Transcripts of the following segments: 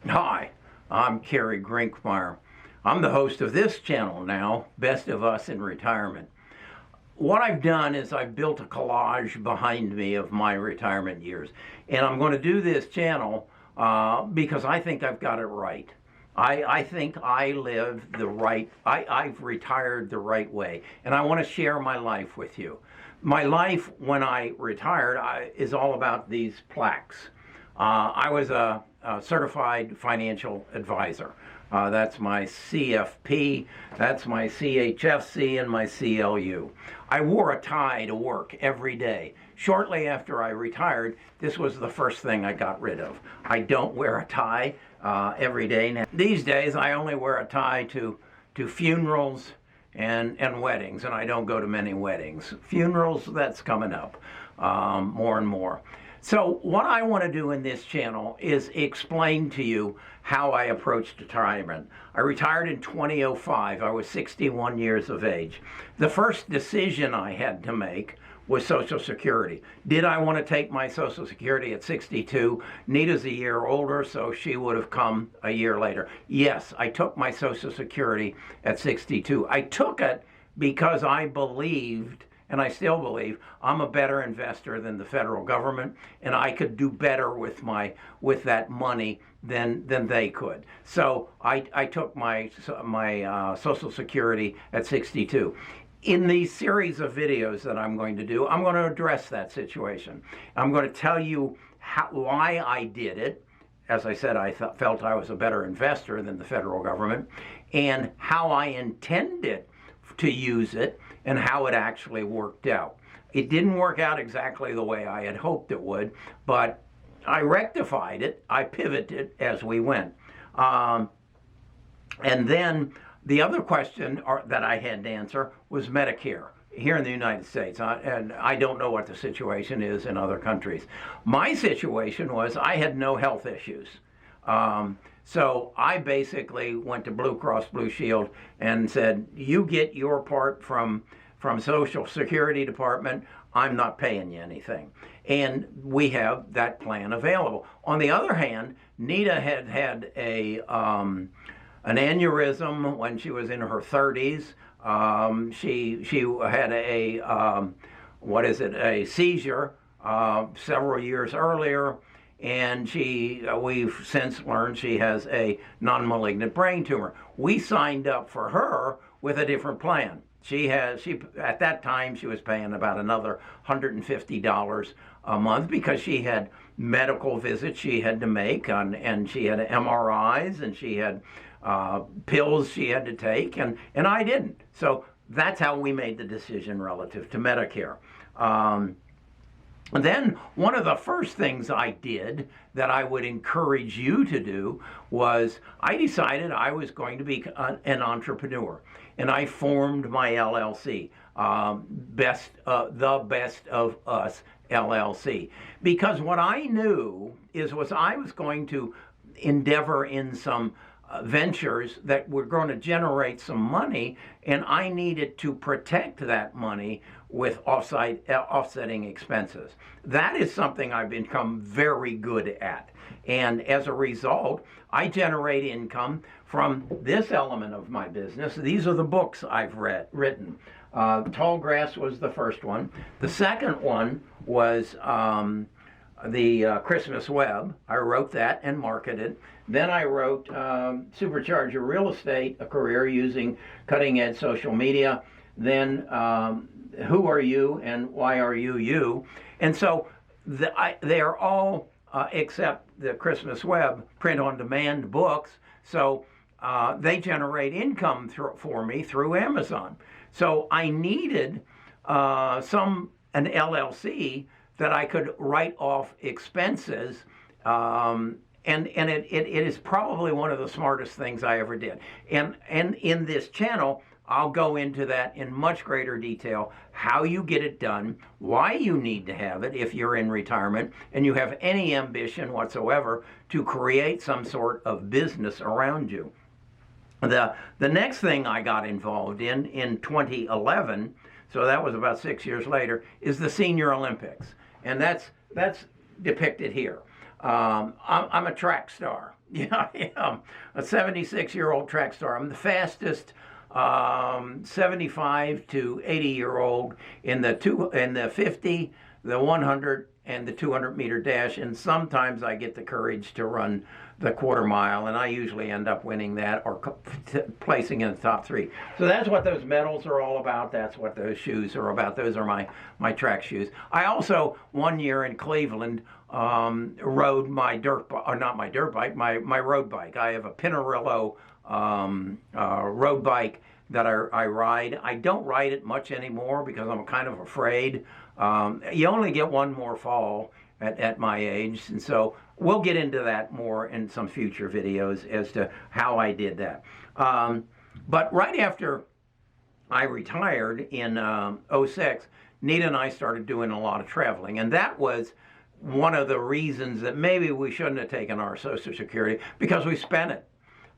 Hi, I'm Kerry Grinkmeyer. I'm the host of this channel now, Best of Us in Retirement. What I've done is I've built a collage behind me of my retirement years. And I'm going to do this channel because I think I've got it right. I think I live the right, I've retired the right way. And I want to share my life with you. My life when I retired is all about these plaques. I was a certified financial advisor. That's my CFP, that's my CHFC, and my CLU. I wore a tie to work every day. Shortly after I retired, this was the first thing I got rid of. I don't wear a tie every day now. These days, I only wear a tie to funerals and weddings, and I don't go to many weddings. Funerals, that's coming up more and more. So what I want to do in this channel is explain to you how I approached retirement. I retired in 2005. I was 61 years of age. The first decision I had to make was Social Security. Did I want to take my Social Security at 62? Nita's a year older, so she would have come a year later. Yes, I took my Social Security at 62. I took it because I believed, and I still believe, I'm a better investor than the federal government, and I could do better with that money than they could. So I took my Social Security at 62. In these series of videos that I'm going to do, I'm going to address that situation. I'm going to tell you why I did it. As I said, I felt I was a better investor than the federal government, and how I intended to use it, and how it actually worked out. It didn't work out exactly the way I had hoped it would, but I rectified it, I pivoted as we went. And then the other question that I had to answer was Medicare here in the United States. And I don't know what the situation is in other countries. My situation was I had no health issues. So I basically went to Blue Cross Blue Shield and said, you get your part from Social Security Department, I'm not paying you anything. And we have that plan available. On the other hand, Nita had an aneurysm when she was in her 30s. She had a seizure several years earlier. And we've since learned she has a non-malignant brain tumor. We signed up for her with a different plan. At that time, she was paying about another $150 a month because she had medical visits she had to make, and she had MRIs, and she had pills she had to take, and I didn't. So that's how we made the decision relative to Medicare. And then one of the first things I did that I would encourage you to do was I decided I was going to be an entrepreneur. And I formed my LLC, the Best of Us LLC. Because what I knew was I was going to endeavor in some ventures that were going to generate some money, and I needed to protect that money with offsetting expenses. That is something I've become very good at. And as a result, I generate income from this element of my business. These are the books I've written. Tall Grass was the first one. The second one was the Christmas Web. I wrote that and marketed. Then I wrote Supercharge Your Real Estate, a career using cutting-edge social media. Then Who Are You and Why Are You You? And so they are all, except the Christmas Web, print-on-demand books. So they generate income for me through Amazon. So I needed an LLC that I could write off expenses, and it is probably one of the smartest things I ever did. And in this channel, I'll go into that in much greater detail, how you get it done, why you need to have it if you're in retirement and you have any ambition whatsoever to create some sort of business around you. The next thing I got involved in 2011, so that was about 6 years later, is the Senior Olympics. And that's depicted here. I'm a track star. Yeah, I am a 76-year-old track star. I'm the fastest 75 to 80-year-old in the 50, the 100, and the 200-meter dash. And sometimes I get the courage to run the quarter mile, and I usually end up winning that or placing in the top 3. So that's what those medals are all about. That's what those shoes are about. Those are my track shoes. I also, one year in Cleveland, rode my my road bike. I have a Pinarello road bike that I ride. I don't ride it much anymore because I'm kind of afraid. You only get one more fall at my age, and so we'll get into that more in some future videos as to how I did that. But right after I retired in '06, Nita and I started doing a lot of traveling, and that was one of the reasons that maybe we shouldn't have taken our Social Security, because we spent it.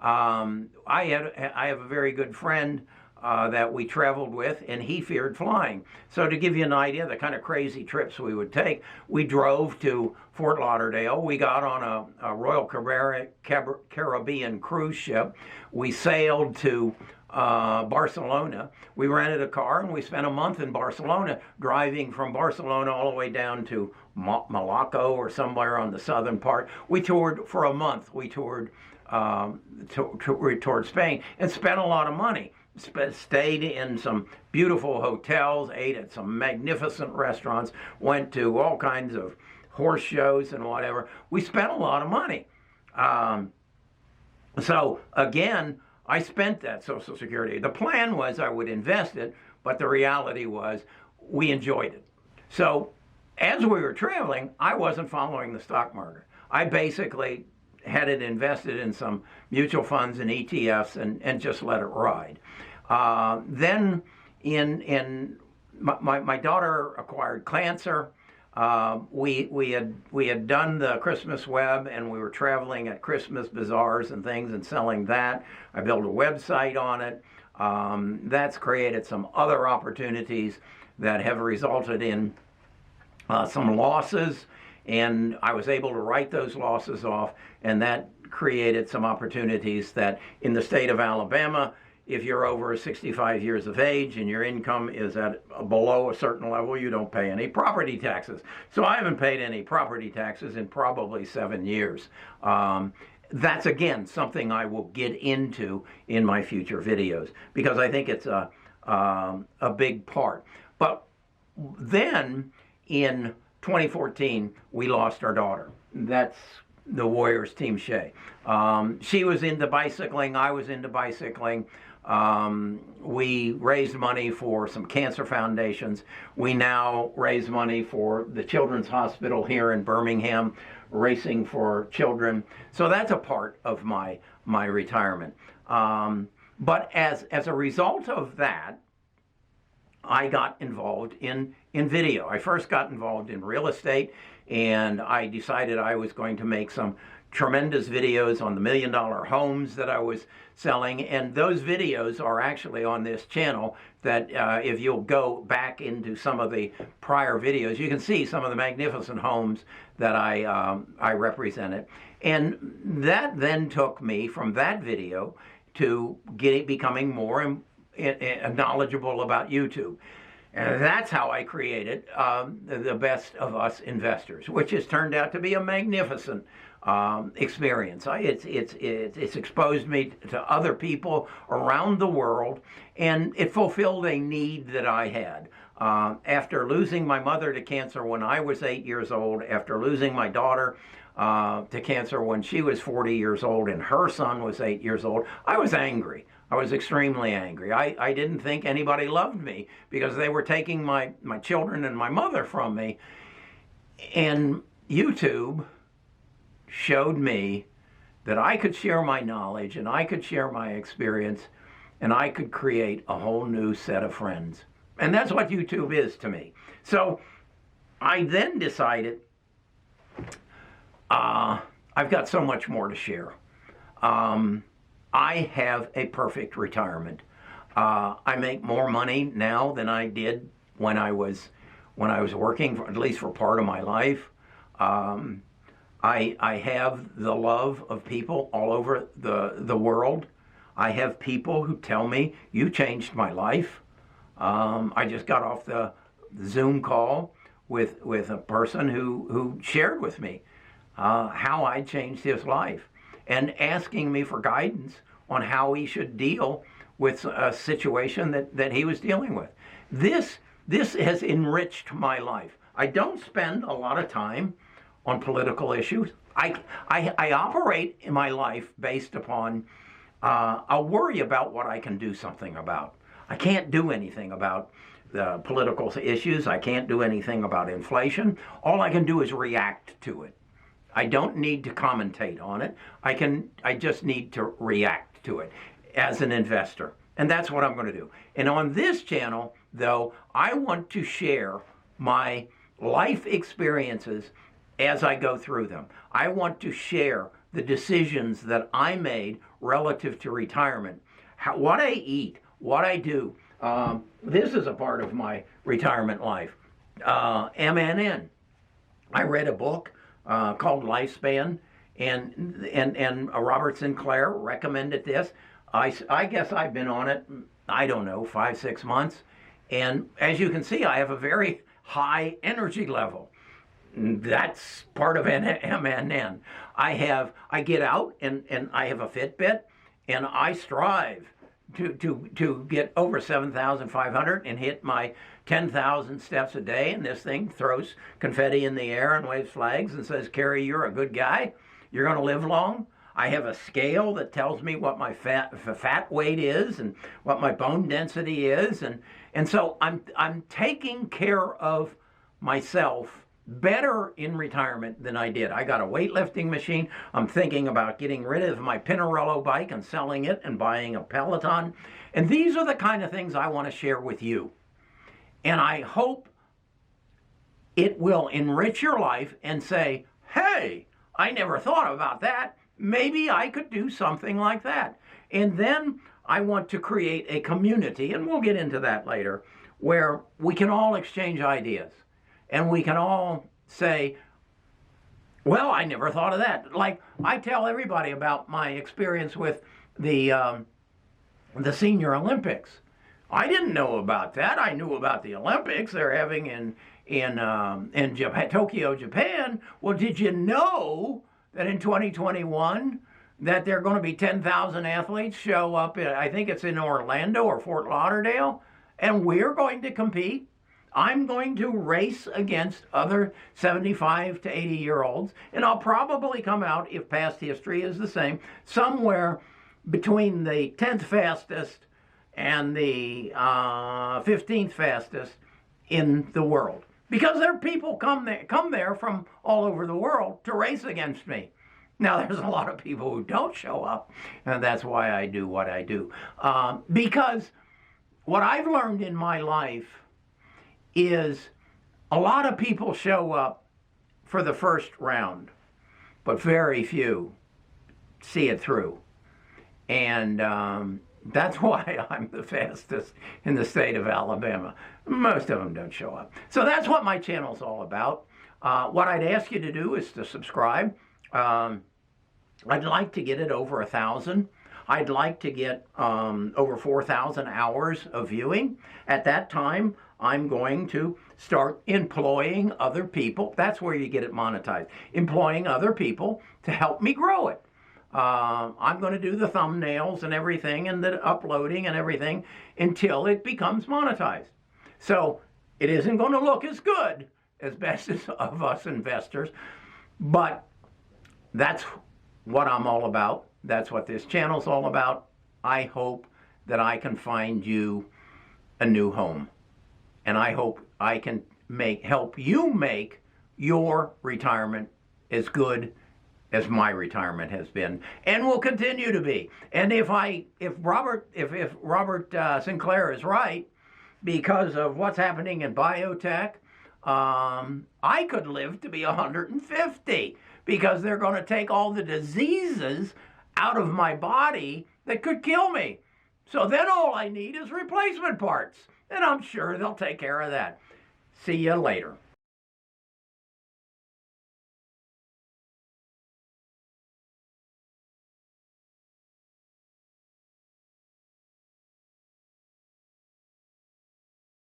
I have a very good friend that we traveled with, and he feared flying. So to give you an idea of the kind of crazy trips we would take, we drove to Fort Lauderdale. We got on a Royal Caribbean cruise ship. We sailed to Barcelona. We rented a car, and we spent a month in Barcelona, driving from Barcelona all the way down to Malacca or somewhere on the southern part. We toured for a month. We toured toward Spain and spent a lot of money. Stayed in some beautiful hotels, ate at some magnificent restaurants, went to all kinds of horse shows and whatever. We spent a lot of money. So again, I spent that Social Security. The plan was I would invest it, but the reality was we enjoyed it. So as we were traveling, I wasn't following the stock market. I basically had it invested in some mutual funds and ETFs and just let it ride. Then my daughter acquired cancer. We had done the Christmas web, and we were traveling at Christmas bazaars and things and selling that. I built a website on it. That's created some other opportunities that have resulted in some losses, and I was able to write those losses off, and that created some opportunities that in the state of Alabama, if you're over 65 years of age and your income is at below a certain level, you don't pay any property taxes. So I haven't paid any property taxes in probably 7 years. That's, again, something I will get into in my future videos because I think it's a big part. But then in 2014, we lost our daughter. That's the Warriors Team Shea. She was into bicycling. I was into bicycling. We raised money for some cancer foundations. We now raise money for the Children's Hospital here in Birmingham, Racing for Children. So that's a part of my retirement. But as a result of that, I got involved in video. I first got involved in real estate, and I decided I was going to make some tremendous videos on the $1 million homes that I was selling, and those videos are actually on this channel that if you'll go back into some of the prior videos, you can see some of the magnificent homes that I represented. And that then took me from that video to becoming more knowledgeable about YouTube. And that's how I created the Best of Us Investors, which has turned out to be a magnificent experience. It's exposed me to other people around the world, and it fulfilled a need that I had. After losing my mother to cancer when I was 8 years old, after losing my daughter to cancer when she was 40 years old and her son was 8 years old, I was angry. I was extremely angry. I didn't think anybody loved me because they were taking my children and my mother from me. And YouTube showed me that I could share my knowledge and I could share my experience and I could create a whole new set of friends. And that's what YouTube is to me. So I then decided I've got so much more to share. I have a perfect retirement. I make more money now than I did when I was working, at least for part of my life. Um, I have the love of people all over the world. I have people who tell me, you changed my life. I just got off the Zoom call with a person who shared with me how I changed his life and asking me for guidance on how he should deal with a situation that he was dealing with. This has enriched my life. I don't spend a lot of time on political issues. I operate in my life based upon I'll worry about what I can do something about. I can't do anything about the political issues. I can't do anything about inflation. All I can do is react to it. I don't need to commentate on it. I just need to react to it as an investor. And that's what I'm going to do. And on this channel, though, I want to share my life experiences as I go through them. I want to share the decisions that I made relative to retirement, what I eat, what I do. This is a part of my retirement life. MNN. I read a book called Lifespan, and Robert Sinclair recommended this. I guess I've been on it, I don't know, 5-6 months. And as you can see, I have a very high energy level. That's part of MNN. I get out and I have a Fitbit, and I strive to get over 7,500 and hit my 10,000 steps a day. And this thing throws confetti in the air and waves flags and says, Kerry, you're a good guy. You're going to live long. I have a scale that tells me what my fat weight is and what my bone density is. And so I'm taking care of myself better in retirement than I did. I got a weightlifting machine. I'm thinking about getting rid of my Pinarello bike and selling it and buying a Peloton. And these are the kind of things I want to share with you. And I hope it will enrich your life and say, hey, I never thought about that. Maybe I could do something like that. And then I want to create a community, and we'll get into that later, where we can all exchange ideas. And we can all say, well, I never thought of that. Like I tell everybody about my experience with the Senior Olympics. I didn't know about that. I knew about the Olympics they're having in Japan, Tokyo, Japan. Well, did you know that in 2021 that there are going to be 10,000 athletes show up? I think it's in Orlando or Fort Lauderdale, and we're going to compete. I'm going to race against other 75 to 80-year-olds, and I'll probably come out, if past history is the same, somewhere between the 10th fastest and the 15th fastest in the world. Because there are people come there from all over the world to race against me. Now, there's a lot of people who don't show up, and that's why I do what I do. Because what I've learned in my life is a lot of people show up for the first round, but very few see it through. And that's why I'm the fastest in the state of Alabama. Most of them don't show up. So that's what my channel's all about. What I'd ask you to do is to subscribe. I'd like to get it over 1,000. I'd like to get over 4,000 hours of viewing. At that time, I'm going to start employing other people. That's where you get it monetized. Employing other people to help me grow it. I'm going to do the thumbnails and everything and the uploading and everything until it becomes monetized. So it isn't going to look as good as best of us investors, but that's what I'm all about. That's what this channel's all about. I hope that I can find you a new home. And I hope I can help you make your retirement as good as my retirement has been and will continue to be. And if Robert Sinclair is right, because of what's happening in biotech, I could live to be 150 because they're going to take all the diseases out of my body that could kill me. So then all I need is replacement parts. And I'm sure they'll take care of that. See you later.